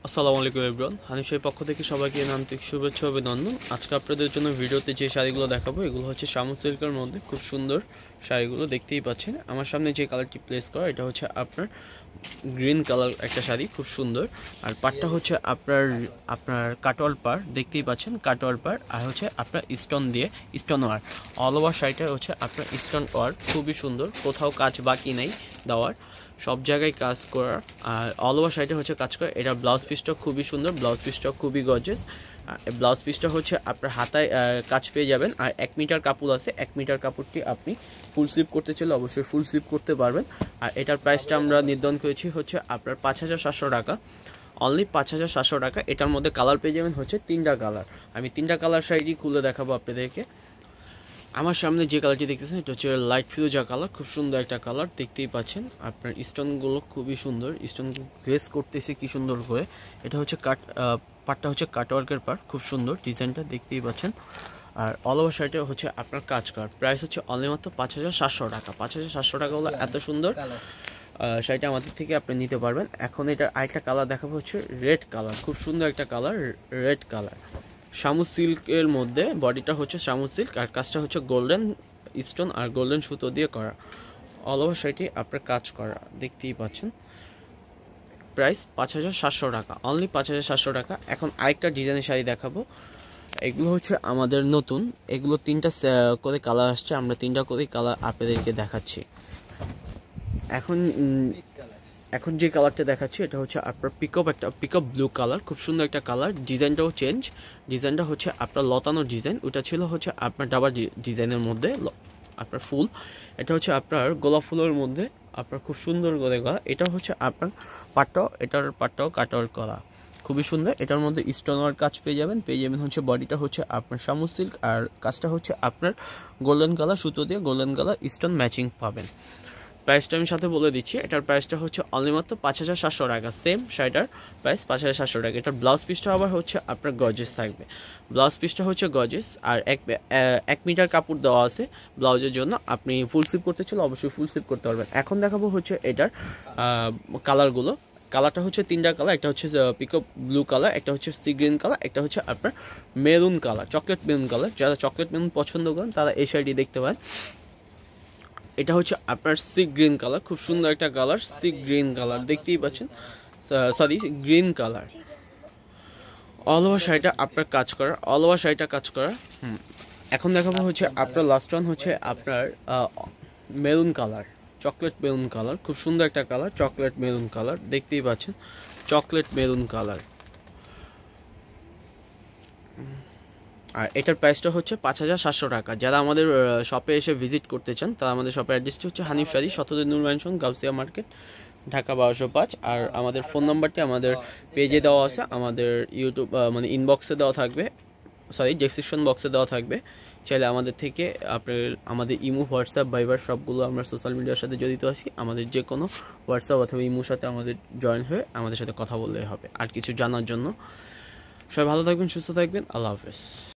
আসসালামু আলাইকুম এভরিওয়ান, হানিফের পক্ষ থেকে সবাইকে আন্তরিক শুভেচ্ছা ও অভিনন্দন। আজকে আপনাদের জন্য ভিডিওতে যে শাড়িগুলো দেখাবো এগুলো হচ্ছে শামু সিল্কের মধ্যে খুব সুন্দর শাড়িগুলো দেখতেই পাচ্ছেন। আমার সামনে যে কালারটি প্লেস করা এটা হচ্ছে আপনার গ্রিন কালার একটা শাড়ি, খুব সুন্দর। আর পাড়টা হচ্ছে আপনার কাটওয়াল পাড়, দেখতেই পাচ্ছেন কাটওয়াল পাড়। আর হচ্ছে আপনার স্টোন দিয়ে স্টোন ওয়ার, অল ওভার শাড়িটা হচ্ছে আপনার স্টোন ওয়ার, খুবই সুন্দর, কোথাও কাজ বাকি নেই দেওয়ার, সব জায়গায় কাজ করার। আর অল ওভার শাড়িটা হচ্ছে কাজ করে। এটা ব্লাউজ পিসটা খুবই সুন্দর, ব্লাউজ পিসটা খুবই গর্জিয়াস। ব্লাউজ পিসটা হচ্ছে আপনার হাতায় কাজ পেয়ে যাবেন। আর 1 মিটার কাপড় আছে, 1 মিটার কাপড়টি আপনি ফুল স্লিপ করতে চাইলে অবশ্যই ফুল স্লিপ করতে পারবেন। আর এটার প্রাইসটা আমরা নির্ধারণ করেছি হচ্ছে আপনার 5,700 টাকা, অনলি 5,700 টাকা। এটার মধ্যে কালার পেয়ে যাবেন হচ্ছে 3টা কালার। আমি 3টা কালার শাড়ি খুলে দেখাবো আপনাদেরকে। আমার সামনে যে কালারটি দেখতেছেন এটা হচ্ছে লাইট ফিউজা কালার, খুব সুন্দর একটা কালার, দেখতেই পাচ্ছেন। আপনার স্টোনগুলো খুবই সুন্দর, স্টোন গ্রেস করতেছে কি সুন্দর করে। এটা হচ্ছে পাটটা হচ্ছে কাটওয়ার্কের পার্ট, খুব সুন্দর ডিজাইনটা, দেখতেই পাচ্ছেন। আর অল ওভার শাড়িটা হচ্ছে আপনার কাজ করার, প্রাইস হচ্ছে অনলি মাত্র 5,700 টাকা। 5,700 টাকা হলো এত সুন্দর শাড়িটা আমাদের থেকে আপনি নিতে পারবেন। এখন এটা আরেকটা কালার দেখাবো হচ্ছে রেড কালার, খুব সুন্দর একটা কালার, রেড কালার। শামু সিল্কের মধ্যে বডিটা হচ্ছে শামু সিল্ক, আর কাজটা হচ্ছে গোল্ডেন স্টোন আর গোল্ডেন সুতো দিয়ে করা। অল ওভার শাড়িটি আপনার কাজ করা, দেখতেই পাচ্ছেন। প্রাইস 5,700 টাকা, অনলি 5,700 টাকা। এখন আরেকটা ডিজাইনের শাড়ি দেখাবো। এগুলো হচ্ছে আমাদের নতুন, এগুলো 3টা করে কালার আসছে, আমরা 3টা করে কালার আপনাদেরকে দেখাচ্ছি। এখন যে কালারটা দেখাচ্ছি এটা হচ্ছে আপনার পিকআপ ব্লু কালার, খুব সুন্দর একটা কালার। ডিজাইনটাও চেঞ্জ, ডিজাইনটা হচ্ছে আপনার লতানোর ডিজাইন, ওটা ছিল হচ্ছে আপনার ডাবল ডিজাইনের মধ্যে আপনার ফুল। এটা হচ্ছে আপনার গোলাপ ফুলের মধ্যে আপনার খুব সুন্দর করে গলা। এটা হচ্ছে আপনার এটার পাটটাও কাটার করা, খুবই সুন্দর। এটার মধ্যে স্টোনার কাজ পেয়ে যাবেন হচ্ছে বডিটা হচ্ছে আপনার শামু সিল্ক, আর কাজটা হচ্ছে আপনার গোল্ডেন কালার সুতো দিয়ে গোল্ডেন কালার স্টোন ম্যাচিং পাবেন। প্রাইসটা আমি সাথে বলে দিচ্ছি, এটার প্রাইসটা হচ্ছে অনলি মাত্র 5,700 টাকা। সেম শাড়িটার প্রাইস 5,700 টাকা। এটার ব্লাউজ পিসটা আবার হচ্ছে আপনার গর্জিয়াস থাকবে, ব্লাউজ পিসটা হচ্ছে গর্জিয়াস। আর 1 মিটার কাপড় দেওয়া আছে ব্লাউজের জন্য, আপনি ফুল স্লিপ করতে চাইলে অবশ্যই ফুল স্লিপ করতে পারবেন। এখন দেখাবো হচ্ছে এটার কালারগুলো। কালারটা হচ্ছে 3টা কালার, একটা হচ্ছে পিকআপ ব্লু কালার, একটা হচ্ছে সি গ্রিন কালার, একটা হচ্ছে আপনার maroon colour, chocolate maroon colour. যারা চকলেট মেরুন পছন্দ করেন তারা এই শাড়িটি দেখতে পারেন। এটা হচ্ছে আপনার সি গ্রিন কালার, খুব সুন্দর একটা কালার, সি গ্রিন কালার, দেখতেই পাচ্ছেন, sorry green colour. All over শাড়িটা আপনার কাজ করা, অল ওভার শাড়িটা কাজ করা। এখন দেখাবো হচ্ছে আপনার লাস্ট ওয়ান হচ্ছে আপনার maroon colour, chocolate maroon colour, খুব সুন্দর একটা কালার, চকলেট মেরুন কালার, দেখতেই পাচ্ছেন, চকলেট মেরুন কালার। আর এটার প্রাইসটা হচ্ছে 5,700 টাকা। যারা আমাদের শপে এসে ভিজিট করতে চান তারা আমাদের শপের অ্যাড্রেসটি হচ্ছে হানিফ শাড়ি, শতদিন ম্যানশন, গাউসিয়া মার্কেট, ঢাকা 1205। আর আমাদের ফোন নাম্বারটি আমাদের পেজে দেওয়া আছে, আমাদের ইউটিউব মানে ইনবক্সে দেওয়া থাকবে, সরি ডেসক্রিপশন বক্সে দেওয়া থাকবে। চাইলে আমাদের থেকে আমাদের ইমো, হোয়াটসঅ্যাপ, ভাইবার সবগুলো আমরা সোশ্যাল মিডিয়ার সাথে জড়িত আছি। আমাদের যে কোনো হোয়াটসঅ্যাপ অথবা ইমোর সাথে আমাদের জয়েন হয়ে আমাদের সাথে কথা বললেই হবে আর কিছু জানার জন্য। সবাই ভালো থাকবেন, সুস্থ থাকবেন, আল্লাহ হাফেজ।